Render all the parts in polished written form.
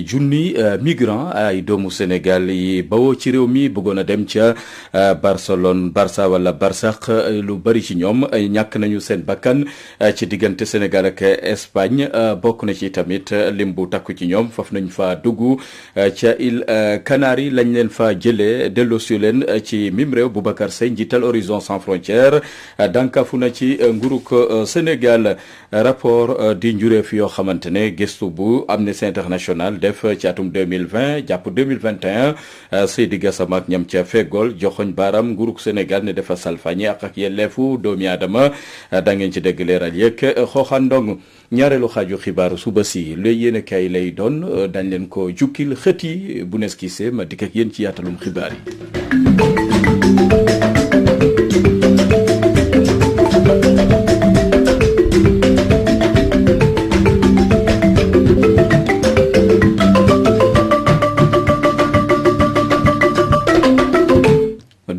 ñaari junni migrants ay doomu Sénégal yi bawoo ci réew mi bëggoon a dem ca Barça wala Barsax lu bari ci ñoom ñàkk nañu seen bakkan ci diggante Sénégal ak Espagne bokk na ci tamit lim bu takku ci ñoom foofu nañ fa dugg ca îles Canaries lañ leen fa jëlee delloosi leen ci mim réew Boubacar Seye njiital Horizon Sans Frontières dànkaafu na ci nguurug Sénégal rapport di njureef yoo xamante ne gëstu bu Amnesty International def ci atum 2020 jàpp 2021 Seydi Gassama ak ñam ca feggool joxoñ baaram nguurug Sénégal ne dafa salfañi ak yelleefu doomi aadama da ngeen ci dégg leeral yeeg xooxaan ndong ñaareelu xaaju xibaaru suba si lay yéen kay lay doon dañ leen ko jukkil xët yi bu nes gisee ma dikk ak yéen ci yaatalum xibaar yi.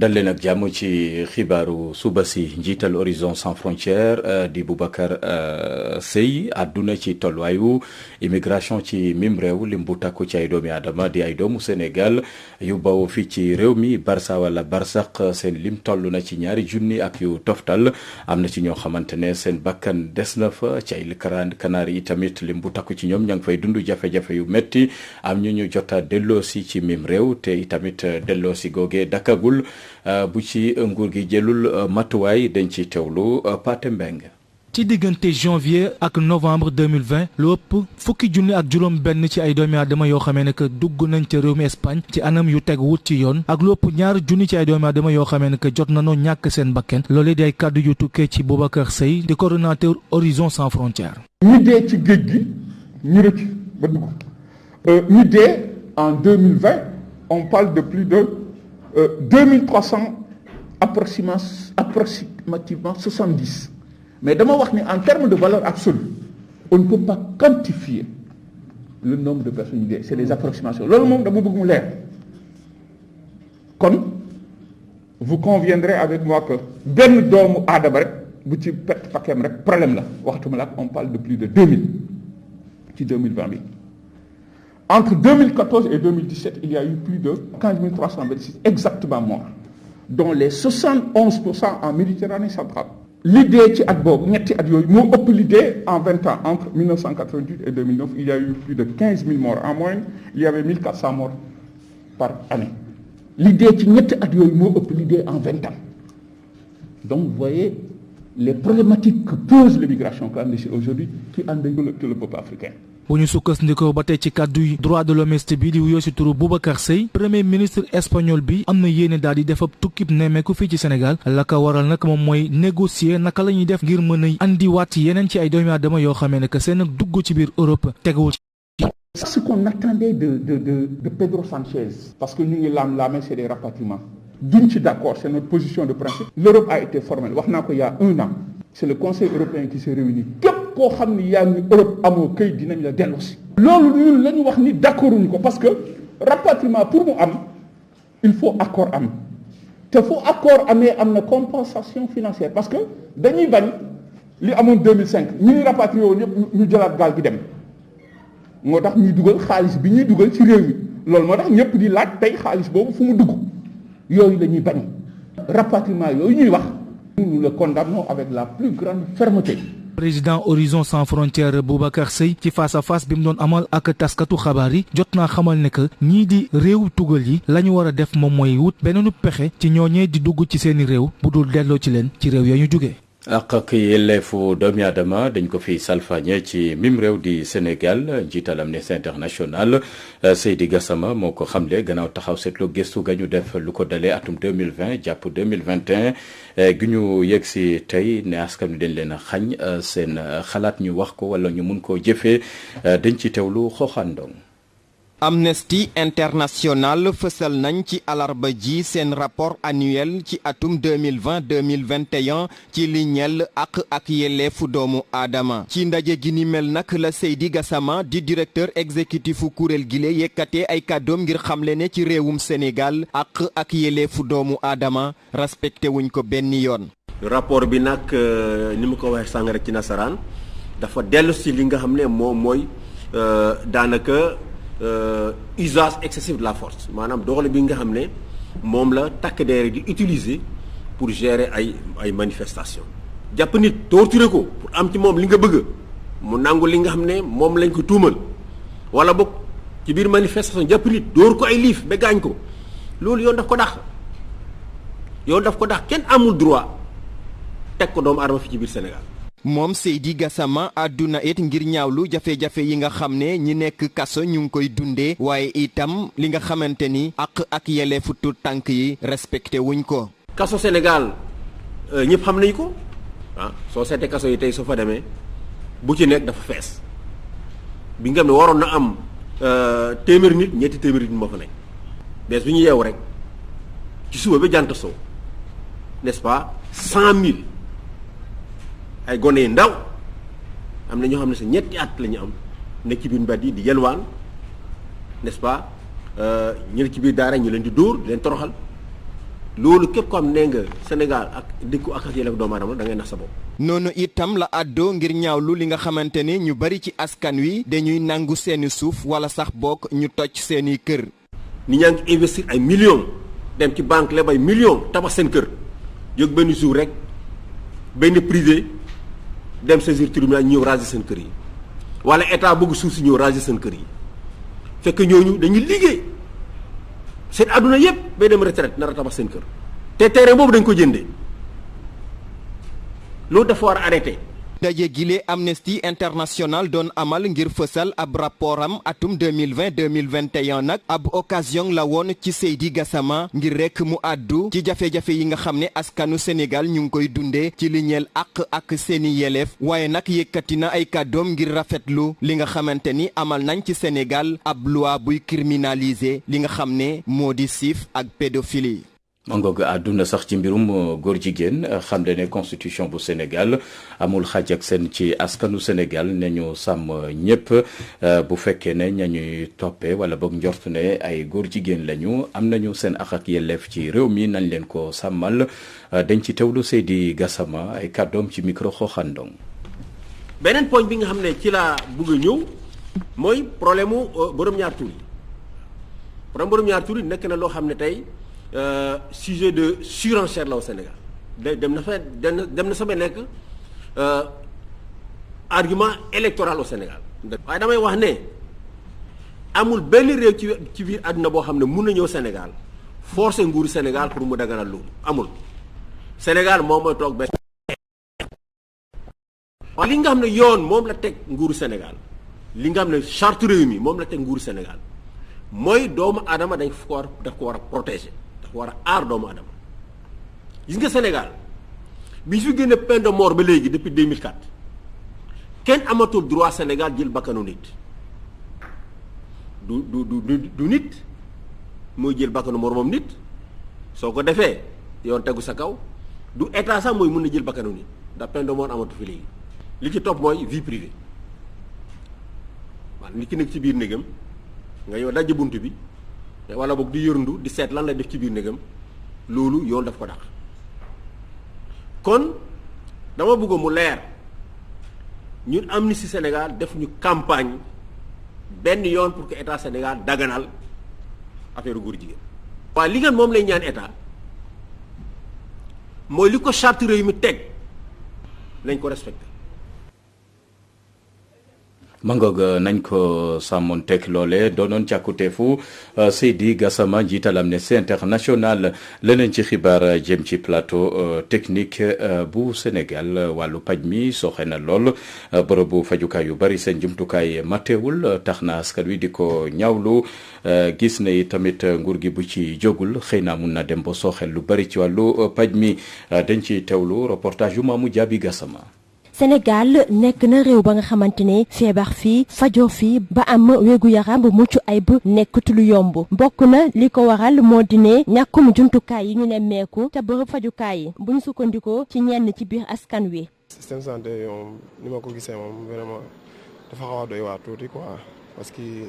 dal leen ak jàmm ci xibaaru suba si njiital Horizon Sans Frontières di Boubacar Seye àdduna ci tolluwaayu immigration ci mim réew lim bu takku ci ay doomi aadama di ay doomu Sénégal yu bawoo fii ci réew mi Barça wala Barsax seen lim toll na ci ñaari junni ak yu toftal am na ci ñoo xamante ne seen bakkan des na fa ci ay Canaries yi tamit lim bu takku ci ñoom ña ngi fay dund jafe-jafe yu metti am ñu jota delloosi ci mim réew te tamit delloosi googee dakagul bu ci nguur gi jëlul matuwaay dañ ci teewlu Pathé Mbeng ci diggante janvier ak novembre 2020 lu ëpp fukki junni ak juróom benn ci ay doomi aadama yoo xamee ne que dugg nañ ca réew mi Espagne ci anam yu teg wut ci yoon ak lu ëpp ñaari junni ci ay doomi aadama yoo xamee ne que jot nañoo ñàkk seen bakken loolee di ay kàddu yu tukkee ci Boubacar Seye di coordonnateur Horizon Sans Frontières. ñu dee ci géej gi ñu rëcc ba dugg ñu dee en 2020 on parle de plus de 2300 approximativement 70 mais dama wax ni en termes de valeur absolue on ne peut pas quantifier le nombre de personnes yu dee c'est des approximations loolu moom dama bëgg mu leer kon vous conviendrez avec moi que benn doomu aadama rek bu ci perte paquem rek problème la waxtuma la on parle de plus de 2000 ci 2020 bi. Entre 2014 et 2017, il y a eu plus de 15 326 exactement morts, dont les 71% en Méditerranée centrale. L'idée ci at boobu ñetti at yooyu moo ëpp l'idée en 20 ans entre 1988 et 2009 il y a eu plus de 15 000 morts en moyenne il y avait 1400 morts par année. L'idée ci ñetti at yooyu moo ëpp l'idée en 20 ans. Donc vous voyez les problématiques que pose l'immigration clandestine aujourd'hui qui endeuillent tout le peuple africain. bu ñu sukkandikoo ba tey ci kàddu yi droit de l'homme bi di wuyoo si turu Boubacar Seye premier ministre espagnol bi am na yéene daal di def ab tukkib nemmeeku fii ci Sénégal la ko waral nag moom mooy négocier naka la ñuy def ngir mën a andiwaat yeneen ci ay doomi aadama yoo xamee ne que seen dugg ci biir Europe teguwul. C'est ce qu'on attendait de Pedro Sanchez parce que ñu ngi laam-laamee c'est des rapatriements duñ ci d'accord c'est notre position de principe. L'Europe a été formelle wax naa ko il y a 1 an c'est le Conseil européen qui s'est réuni képp koo xam ni yaa ngi Europe amoo këyit dinañ la delloosi. loolu ñun la ñu wax ni d'accorduñ ko parce que rapatriement pour mu am il faut accord am te fu accord amee am na compensation financière parce que dañuy bañ li amoon 2005 ñi ñu rapatrié woon ñëpp ñu jëlaat gaal gi dem moo tax ñuy dugal xaalis bi ñuy dugal ci réew mi loolu moo tax ñëpp di laaj tey xaalis boobu fu mu dugg yooyu la ñuy bañ rapatriement yooyu ñuy wax nous le condamnons avec la plus grande fermeté. président Horizon Sans Frontières Boubacar Seye ci face à face bi mu doon amal ak taskatu xabaar yi jot naa xamal ne que ñii di réew tugal yi la ñu war a def moom mooy wut beneenu pexe ci ñooñee di dugg ci seeni réew bu dul delloo ci leen ci réew ya ñu jógee. ak yelleefu doomi aadama dañ ko fi salfañe ci mim réew di Sénégal njiital Amnesty International Seydi Gassama moo ko xamle gannaaw taxaw seetlu gëstu ga ñu def lu ko dalee atum 2020 jàpp 2021 gi ñu yegg si tey ne askan wi dañ leen a xañ seen xalaat ñu wax ko wala ñu mun koo jëfee dañ ci teewlu xooxandong. Amnesty International fësal nañ ci alarba ji seen rapport annuel ci atum 2020-2021 ci li ñeel ak yelleefu doomu aadama ci ndaje gi ni mel nag la Seydi Gassama di directeur exécutif kuréel gi la yëkkatee ay kàddoom ngir xamle ne ci réewum Sénégal ak yelleefu doomu aadama respecté wuñ ko benn yoon. rapport bi nag ni mu ko waxee sànq rek ci nasaraan dafa dellu si li nga xam ne moom mooy daanaka usage excessif de la force maanaam doole bi nga xam ne moom la takk der di utiliser pour gérer ay manifestations. jàpp nit torturer ko pour am ci moom li nga bëgg mu nangu li nga xam ne moom lañ ko tuumal wala boog ci biir manifestation jàpp nit dóor ko ay liif ba gaañ ko loolu yoon daf ko dàq kenn amul droit teg ko doomu aadama fi ci biir Sénégal. moom Seydi Gassama àdduna it ngir ñaawlu jafe-jafe yi nga xam ne ñi nekk kaso ñu ngi koy dundee waaye itam li nga xamante ni ak yelleefu tuut tànk yi respecté wuñ ko. kaso Sénégal ñëpp xam nañ ko soo seetee kaso yi tey soo fa demee bu ci nekk dafa fees bi nga xam ne waroon na am téeméeri nit ñetti téeméeri nit moo fa nekk bés bi ñu yeewu rek ci suba ba jant soo n'est-ce pas 100 000 ay gone yi ndaw am na ñoo xam ne sa ñetti at la ñu am nekk ci biir mbedd yi di yelwaan n'est-ce pas ñu ne ci biir daara ñu leen di dóor di leen toroxal loolu képp ko am nee nga Sénégal ak dëkku ak yelleef doomu aadama da ngay nax sa bopp. noonu itam la àddoo ngir ñaawlu li nga xamante ni ñu bari ci askan wi dañuy nangu seeni suuf wala sax bokk ñu toj seeni kër. nit ñaa ngi investir ay millions dem ci banque lebay millions tabax seen kër jóg benn jour rek benn privé dem saisir tribunal ñëw raser seen kër yi wala état bëgg suuf si ñëw raser seen kër yi fekk ñooñu dañuy liggéey seen àdduna yépp bay dem retraite nar a tabax seen kër te terrain boobu dañ ko jëndee loolu dafa war a arrêté. daje gile Amnesty International doon amal ngir fësal ab rapportam atum 2020-2021 nag ab occasion la woon ci Seydi Gassama ngir rek mu àddu ci jafe-jafe yi nga xam ne askanu Sénégal ñu ngi koy dundee ci li ñeel ak seeni yeleef waaye nag yëkkati na ay kàddoom ngir rafetlu li nga xamante ni amal nañ ci Sénégal ab loi buy criminaliser li nga xam ne moo di siif ak pédophilie. mangoog àdduna sax ci mbirum góor jigéen xam ne constitution bu Sénégal amul xaaj ak seen ci askanu Sénégal ne ñu sàmm ñëpp bu fekkee ne ñañuy toppee wala boog njort ne ay góor jigéen lañu am nañu seen ak yelleef ci réew mi nañ leen ko sàmmal dañ ci teewlu Seydi Gassama ay kàddoom ci micro xooxandong. beneen poñ bi nga xam ne ci laa bëgg a ñëw mooy problème mu borom ñaar tur yi borom ñaar tur yi nekk na loo xam ne tey. Sujet de surenchère la au Sénégal dem na sama nekk argument électoral au Sénégal waaye damay wax ne amul benn réew ci biir àdduna boo xam ne mun na ñëw Sénégal forcer nguuru Sénégal pour mu daganal loolu amul Sénégal moom mooy toog ba waaye li nga xam ne yoon moom la teg nguuru Sénégal li nga xam ne charte réew mi moom la teg nguuru Sénégal mooy doomu aadama daf ko war a protéger war a aar doomu adama gis nga Sénégal bi ñu fi génne peine de mort ba léegi depuis 2004 kenn amatul droit Sénégal jël bakkanu nit du nit mooy jël bakkanu moromam nit soo ko defee yoon tegu sa kaw du état sax mooy mën na jël bakkanu nit ndax peine de mort amatu fi léegi li ci topp mooy vie privée waaw nit ki nekk ci biir néegam nga yow dajj bunt bi wala boog di yërndu di seet lan lay def ci biir néegam loolu yoon daf ko dàq kon dama bëgg mu leer ñun Amnesty Sénégal def ñu campagne benn yoon pour que état Sénégal daganal affaire góor jigéen waaye li ngeen moom lay ñaan état mooy li ko charte réew mi teg nañ ko respecté. mangoog nañ ko sàmmoon teg loole doonoon càkkuteefu Seydi Gassama njiital Amnesty International leneen ci xibaar jëm ci plateau technique bu Sénégal wàllu paj mi sooxe na lool bërëbu fajukaay yu bari seen jumtukaay matewul tax na askan wi di ko ñaawlu gis ne tamit nguur gi bu ci jógul xëy na mun na dem ba sooxel lu bari ci wàllu paj mi dañ ci teewlu reportage yu Mamou Diaby Gassama. Sénégal nekk na réew ba nga xamante ne feebar fii fajoo fii ba am wéegu yaram bu mucc ayib nekkatu lu yomb bokk na li ko waral moo di ne ñàkkum jumtukaay yi ñu nemmeeku te bërëb fajukaay yi bu ñu sukkandikoo ci ñenn ci biir askan wi. système santé moom ni ma ko gisee moom vraiment dafa xaw a doy waar tuuti quoi parce que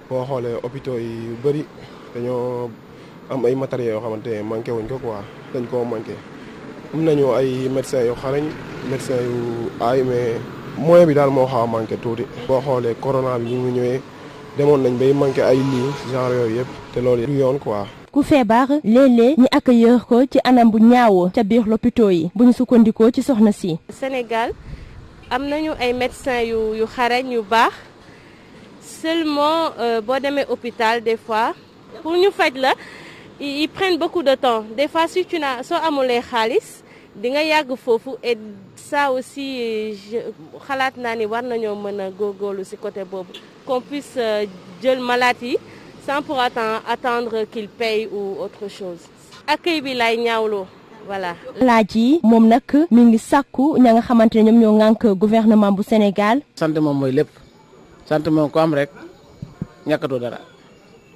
boo xoolee hôpitaux yi yu bëri dañoo am ay matériels yoo xamante ne manqué wuñ ko quoi dañ koo manqué. am nañu ay médecins yu xarañ médecins yu aay mais moyen bi daal moo xaw a manqué tuuti. boo xoolee corona bi mu ñëwee demoon nañ bay manqué ay lits genre yooyu yëpp te loolu du yoon quoi. ku feebar léeg-léeg ñi accueillir ko ci anam bu ñaaw ca biir lopito yi bu ñu sukkandikoo ci soxna si. Sénégal am nañu ay médecins yu xarañ yu baax seulement boo demee hôpital des fois pour ñu faj la ils prennent beaucoup de temps des fois si tu n'as soo amulee xaalis di nga yàgg foofu et ça aussi xalaat naa ni war nañoo mën a góorgóorlu ci côté boobu qu'on puisse jël malade yi sans pour autant attendre qu'il paye ou autre chose. accueil bi lay ñaawloo voilà. laaj yi moom nag mi ngi sàkku ña nga xamante ne ñoom ñoo ŋànk gouvernement bu Sénégal. sant moom mooy lépp sant moom ko am rek ñàkkatoo dara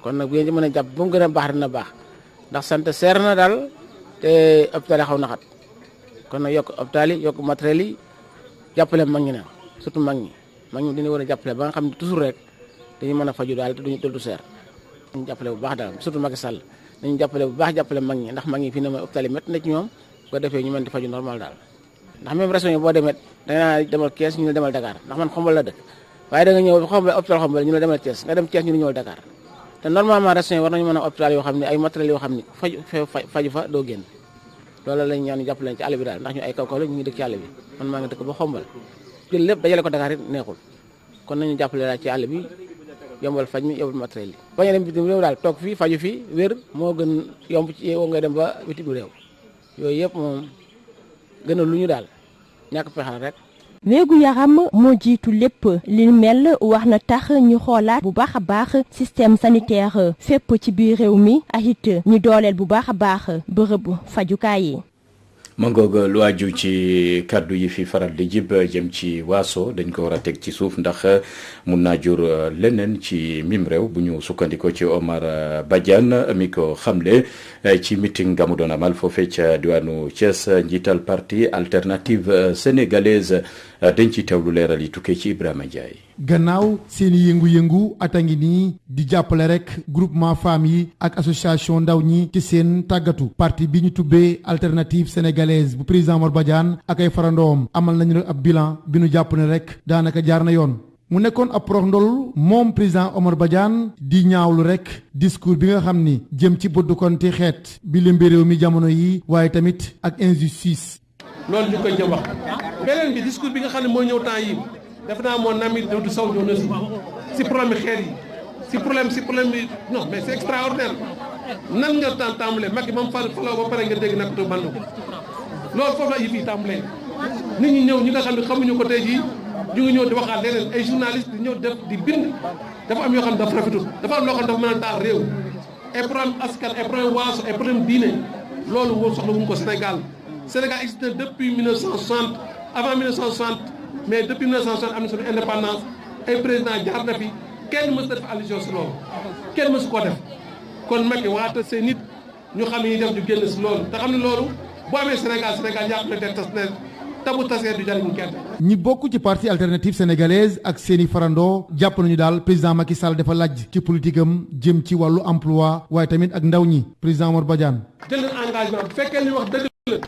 kon nag bu ngeen ci mën a jàpp bu mu gën a baax dina baax ndax sant seer na daal te hôpital yi xaw na xat kon nag yokk hôpital yi yokk matériel yi jàppale mag ñi na surtout mag ñi dañu war a jàppale ba nga xam ne toujours rek dañu mën a faju daal te duñu du seer. ñu jàppale bu baax daal surtout Macky Sall nañu jàppale bu baax jàppale mag ñi ndax mag ñi fii ne mooy hôpital yi métti na ci ñoom bu ko defee ñu mën di faju normal daal ndax même région yi boo demee danaa demal Thiès ñu ne demal Dakar ndax man Xombol la dëkk waaye da nga ñëw Xombol hôpital Xombol ñu ne demal Thiès nga dem Thiès ñu ne ñëwal Dakar te normalement région yi war nañu mën a hôpital yoo xam ne ay matériels yoo xam ne faju fa doo génn loolu lañ ñaan ñu jàppale ci àll bi daal ndax ñu ay kaw la ñu ngi dëkk ci àll bi man maa ngi dëkk ba Xombol jël lépp dajale ko Dakar it neexul kon nañu jàppale daal ci àll bi yombal faj mi yombal matériel yi bañ a dem bitim réew daal toog fii faju fii wér moo gën yomb ci yow nga dem ba bitim réew yooyu yëpp moom gën a lu ñu daal ñàkk pexal rek. wéegu yaram moo jiitu lépp li mel wax na tax ñu xoolaat bu baax a baax système sanitaire fépp ci biir réew mi ak it ñu dooleel bu baax a baax bërëb fajukaay yi. mangoog lu aju ci kàddu yi fi faral di jib jëm ci waaso dañ ko war a teg ci suuf ndax mun naa jur leneen ci mim réew bu ñu sukkandikoo ci Omar Badiane mi ko xamle ci meeting nga mu doon amal foofee ca diwaanu Thiès njiital parti alternative sénégalaise dañ ci teewlu leeral yi tukkee ci Ibrahima Ndiaye. gannaaw seeni yëngu-yëngu ata ngi nii di jàppale rek groupement femmes yi ak association ndaw ñi ci seen tàggatu parti bi ñu tubbee alternative sénégalaise bu président Omar Badiane ak ay farandoom amal nañu rek ab bilan bi nu jàpp ne rek daanaka jaar na yoon mu nekkoon ab prox ndol moom président Omar Badiane di ñaawlu rek discours bi nga xam ni jëm ci boddukonte xeet bi lëmbe réew mi jamono yi waaye tamit ak injustice. loolu ñu koy jëm wax beneen bi discours bi nga xam ne mooy ñëw temps yi def naa mon ami Doudou Sow ñëw na si problème xeet yi si problème bi non mais c'est extraordinaire nan nga tàmbalee Macky moom faloo ba pare nga dégg nag to bandu loolu foofu la yëf yi tàmbalee nit ñi ñëw ñi nga xam ne xamuñu ko tey jii ñu ngi ñëw di waxaat leneen ay journalistes di ñëw def di bind dafa am yoo xam ne dafa rafetul dafa am loo xam ne dafa mën a taal réew ay problème askan ay problème waaso ay problème diine loolu woo soxla wuñ ko Sénégal existe depuis 1960 avant 1960 mais depuis 1960 am na suñu indépendance ay président jaar na fi kenn mësu def allusion si loolu kenn mësu koo def kon Macky waata seen nit ñu xam ne ñuy def ñu génn si loolu te xam ne loolu boo amee Sénégal yàqu na te tas ne tabu tasee du jariñ kenn. ñi bokk ci parti alternative sénégalaise ak seeni farandoo jàpp nañu daal président Macky Sall dafa laaj ci politique am jëm ci wàllu emploi waaye tamit ak ndaw ñi président Omar Badiane. jël leen engagement bu fekkee li wax dëgg la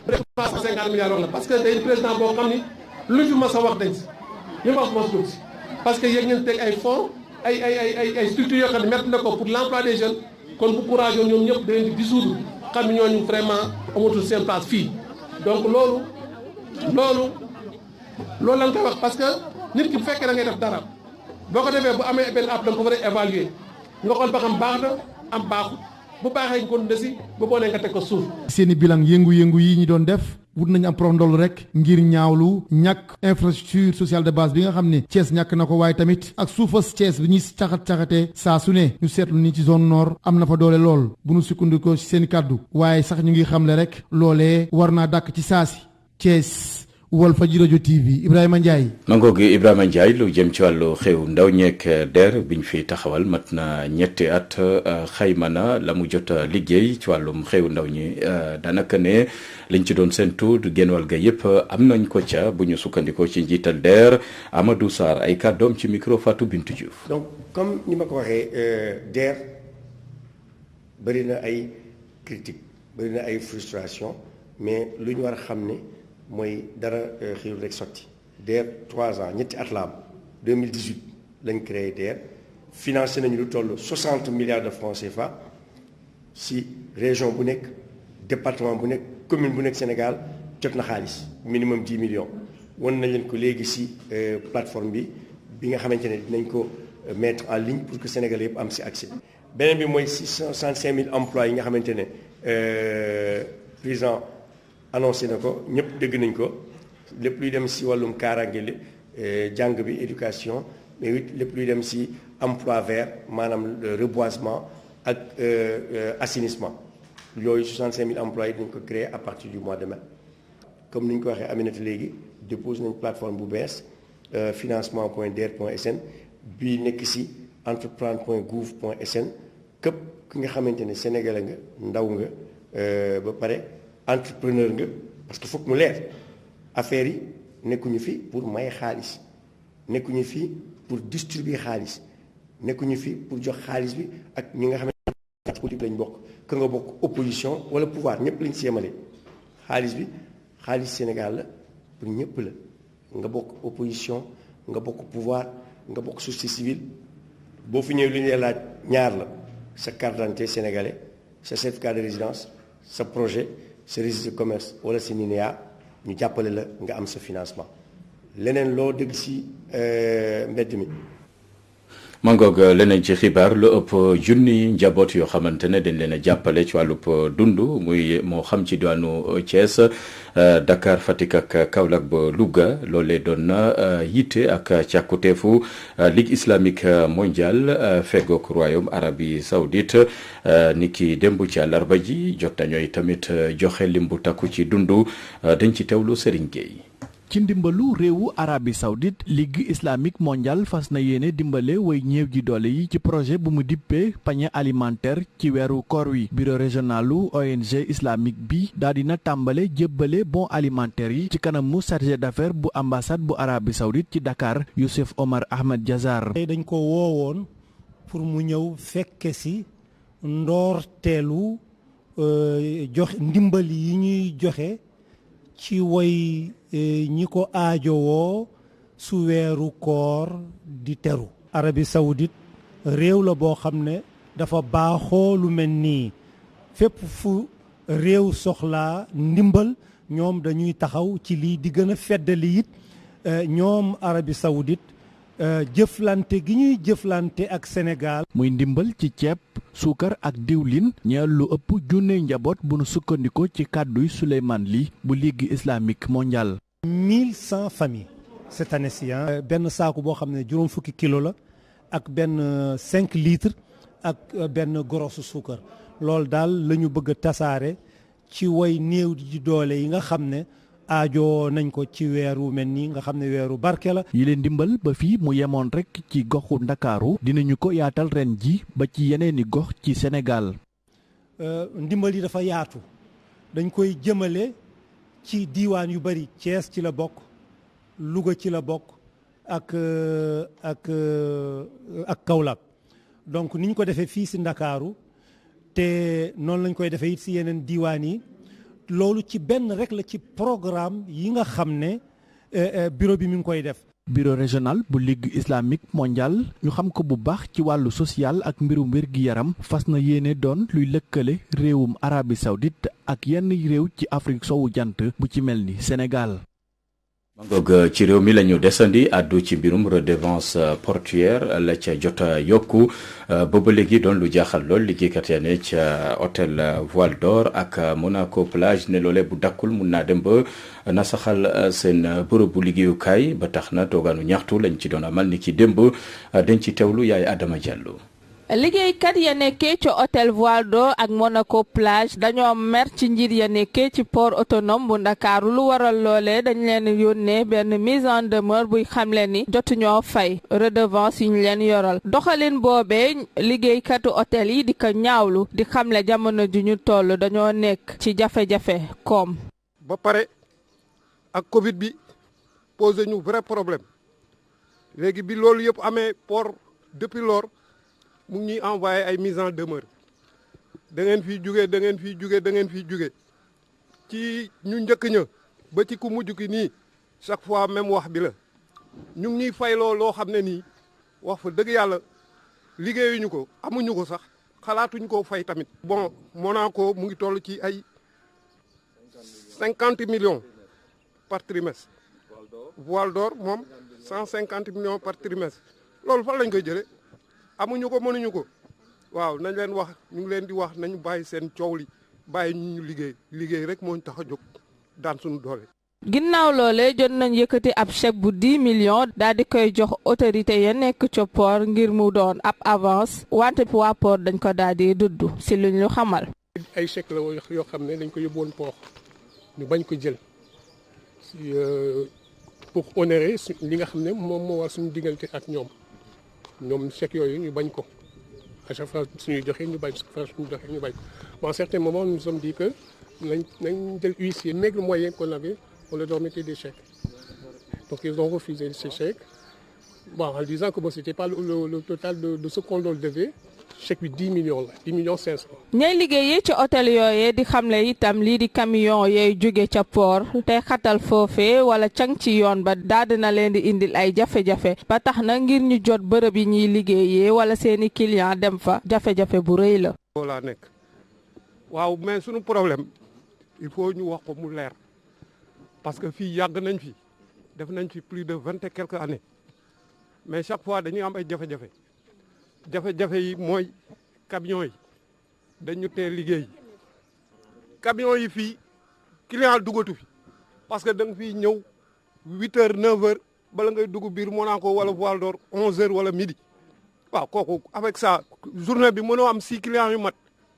350 milliards wax la parce que day président boo xam ni lu fi mas a wax dañ si li wax mos dugg si parce que yéeg ngeen teg ay fonds ay structures yoo xam ne mettre na ko pour l'emploi des jeunes kon bu courage yoon ñoom ñëpp dañ di dissoudre xam ne ñooñu vraiment amatul seen place fii donc loolu lañ koy wax parce que nit ki bu fekkee da ngay def dara boo ko defee bu amee benn app da nga ko war a évaluer nga xool ba xam baax na am baaxul bu baaxee nga ko ndesi bu bonee nga teg ko suuf. seeni bilan yëngu-yëngu yi ñu doon def wut nañu am prox ndol rek ngir ñaawlu ñàkk infrastructure sociale de base bi nga xam ne Thiès ñàkk na ko waaye tamit ak suufas Thiès bi ñuy caxat-caxatee saa su ne ñu seetlu ni ci zone nord am na fa doole lool bu nu sukkandikoo ci seen kàddu waaye sax ñu ngi xamle rek loolee war naa dàkk ci saasi Thiès. Walfadjri Radio TV Ibrahima Ndiaye. mangoo gi Ibrahima Ndiaye lu jëm ci wàllu xew ndaw ñeek DER biñ fi taxawal mat na ñetti at xayma na la mu jot a liggéey ci wàllum xew ndaw ñi daanaka ne liñ ci doon séntu genn wàll ga yëpp am nañ ko ca bu ñu sukkandikoo ci njiital DER Amadou Sarr ay kàddoom ci micro Fatou Bintou Diouf. donc comme ni ma ko waxee DER bëri na ay critique bëri na ay frustration mais lu ñu war a xam ne. mooy dara xiirul rek sotti DER 3 ans ñetti at la am 2018 lañ créé DER financé nañu lu toll 60 milliards de francs CFA si région bu nekk département bu nekk commune bu nekk Sénégal jot na xaalis minimum 10 millions wan nañ leen ko léegi si plateforme bi nga xamante ne dinañ ko mettre en ligne pour que Sénégalais yëpp am si accès. beneen bi mooy 665 000 emplois yi nga xamante ne président annoncé na ko ñëpp dégg nañ ko lépp luy dem si wàllum kaaraange jàng bi éducation mais it lépp luy dem si emploi vert maanaam reboisement ak assainissement yooyu 65 000 emplois yi dañ ko créer à partir du mois de mai. comme ni ñu ko waxee Aminata léegi dépose nañ plateforme bu bees financement.der.sn bii nekk si entreprendre.gouv.sn képp ki nga xamante ne sénégalais nga ndaw nga ba pare entrepreneur nga parce que foog mu leer affaire yi nekkuñu fi pour maye xaalis nekkuñu fi pour distribuer xaalis nekkuñu fi pour jox xaalis bi ak ñi nga xamante ne politique lañ bokk ka nga bokk opposition wala pouvoir ñëpp lañ si yemale xaalis bi xaalis Sénégal la pour ñëpp la nga bokk opposition nga bokk pouvoir nga bokk société civile boo fi ñëwee lu ñuy laaj ñaar la sa carte d'identité sénégalais sa certificat de résidence sa projet sa registre de commerce wala sa NINEA ñu jàppale la nga am sa financement leneen loo dégg ci mbedd mi. mangoog leneen ci xibaar lu ëpp junni njaboot yoo xamante ne dañ leen a jàppale ci wàllub dund muy moo xam ci diwaanu Thiès Dakar Fatick ak Kaolack ba Louga loolee doon na yitte ak càkkuteefu Ligue islamique mondiale fegook royaume Arabie Saoudite ni ki démb ci àllarba ji jot nañooy tamit joxe lim bu takku ci dund dañ ci teewlu Serigne Gueye. ci ndimbalu réewu Arabie Saoudite Ligue islamique mondiale fas na yéene dimbale way ñéew ji doole yi ci projet bu mu dippee panier alimentaire ci weeru koor wi bureau régionalu ONG islamique bi daal dina tàmbale jébbale bon alimentaire yi ci kanamu chargé d'affaires bu ambassade bu Arabie Saoudite ci Dakar Youssef Omar Ahmed Diazar. tey dañ ko woowoon pour mu ñëw fekke si ndoorteelu jox ndimbal yi ñuy joxe ci way ñi ko aajowoo su weeru koor di teru. Arabie Saoudite réew la boo xam ne dafa baaxoo lu mel nii fépp fu réew soxlaa ndimbal ñoom dañuy taxaw ci lii di gën a feddali it ñoom Arabie Saoudite jëflante gi ñuy jëflante ak Sénégal. muy ndimbal ci ceeb suukar ak diwlin ñeel lu ëpp junne njaboot bu nu sukkandikoo ci kàdduy Souleymane Ly bu Ligue islamique mondiale. 1100 familles cette année-ci benn saaku boo xam ne juróom fukki kilo la ak benn 5 litres ak benn gorosu suukar loolu daal la ñu bëgg a tasaare ci way néew ji doole yi nga xam ne aajo nañ ko ci weeru mel nii nga xam ne weeru barke la. yi leen dimbal ba fii mu yemoon rek ci goxu Ndakaaru dinañu ko yaatal ren ji ba ci yeneeni gox ci Sénégal. ndimbal yi dafa yaatu dañ koy jëmale ci diiwaan yu bari Thiès ci la bokk Louga ci la bokk ak Kaolack donc ni ñu ko defee fii si Ndakaaru te noonu lañ koy defee it si yeneen diiwaan yi. loolu ci benn rek la ci programme yi nga xam ne bureau bi mi ngi koy def. bureau régional bu Ligue islamique mondiale ñu xam ko bu baax ci wàllu social ak mbirum wér-gi-yaram fas na yéene doon luy lëkkale réewum Arabie Saoudite ak yenn réew ci Afrique sowu jant bu ci mel ni Sénégal. mangoog ci réew mi la ñu desandi àddu ci mbirum redevance portuaire la ca jot a yokku booba léegi doon lu jaaxal lool liggéeykat ya ne ca hôtel Voile d'Or ak Monaco plage ne loole bu dakkul mun naa dem ba nasaxal seen bërëbu liggéeyukaay ba tax na toogaanu ñaxtu lañ ci doon amal ni ki démb dañ ci teewlu yaay Adama Diallo. liggéeykat ya nekkee ci hôtel Voile d'Or ak Monaco plage dañoo mer ci njiit ya nekkee ci port autonome bu Ndakaaru lu waral loolee dañ leen yónnee benn mise en demeure buy xamle ni jotuñoo fay redevance yi ñu leen yoral doxalin boobee liggéeykatu hôtel yi di ko ñaawlu di xamle jamono ji ñu toll dañoo nekk ci jafe-jafe koom. ba pare ak Covid bi posé ñu vrai problème léegi bi loolu yëpp amee port depuis lors mu ngi ñuy envoyé ay mise en demeure da ngeen fiy jugee da ngeen fiy jugee da ngeen fiy jugee ci ñu njëkk ña ba ci ku mujj ki nii chaque fois même wax bi la ñu ngi ñuy fayloo loo xam ne nii wax fa dëgg yàlla liggéeyuñu ko amuñu ko sax xalaatuñ koo fay tamit. bon Monaco mu ngi toll ci ay 50 millions par trimestre Voile d'Or moom 150 millions par trimestre loolu fan lañ koy jëlee amuñu ko mënuñu ko waaw nañ leen wax ñu ngi leen di wax nañu bàyyi seen coow li bàyyi ñu liggéey rek moo ñu tax a jóg daan suñu doole. ginnaaw loole jot nañ yëkkati ab chèque bu 10 millions daal di koy jox autorité ya nekk ca port ngir mu doon ab avance wante waa port dañ ko daal di dudd si luñ lu xamal. ay chèque la yoo xam ne dañ ko yóbbuwoon port ñu bañ ko jël si pour honorer li nga xam ne moom moo war suñu diggante ak ñoom chèque yooyu ñu bañ ko à chaque fois suñuy joxe ñu bañ suñu joxe ñu bañ ko bon à certains moments nous nous sommes dit que nañ jël huissier maigre moyen qu'on avait on leur remettait des chèques donc ils ont refusé ces chèques bon en disant que bon c'était pas le total de ce qu'on leur devait chèque bi 10 millions la 10 millions 500. ñay liggéeyee ci hôtel yooyee di xamle itam lii di camion yooyu jóge ca port te xatal foofee wala cang ci yoon ba daal dina leen di indil ay jafe-jafe ba tax na ngir ñu jot bërëb yi ñuy liggéeyee wala seeni client dem fa jafe-jafe bu rëy la. laa nekk waaw mais suñu problème il faut ñu wax ko mu leer parce que fii yàgg nañ fi def nañ fi plus de 20 et quelques années mais chaque fois dañuy am ay jafe-jafe yi mooy camion yi dañu tee liggéey camion yi fii client duggatu fi parce que da nga fiy ñëw 8 heures 9 heures bala ngay dugg biir Monaco wala Voile d'Or 11 heures wala midi waaw kooku avec ça journée bi mënoo am 6 clients yu mat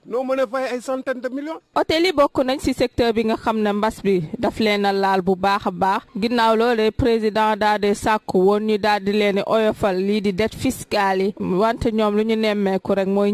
noo mën a fay ay centaines de millions. hôtel yi bokk nañ ci secteur bi nga xam ne mbas bi daf leen a laal bu baax a baax ginnaaw loolee président daal di sàkku woon ñu daal di leen oyofal lii di dette fiscale yi wante ñoom lu ñu nemmeeku rek mooy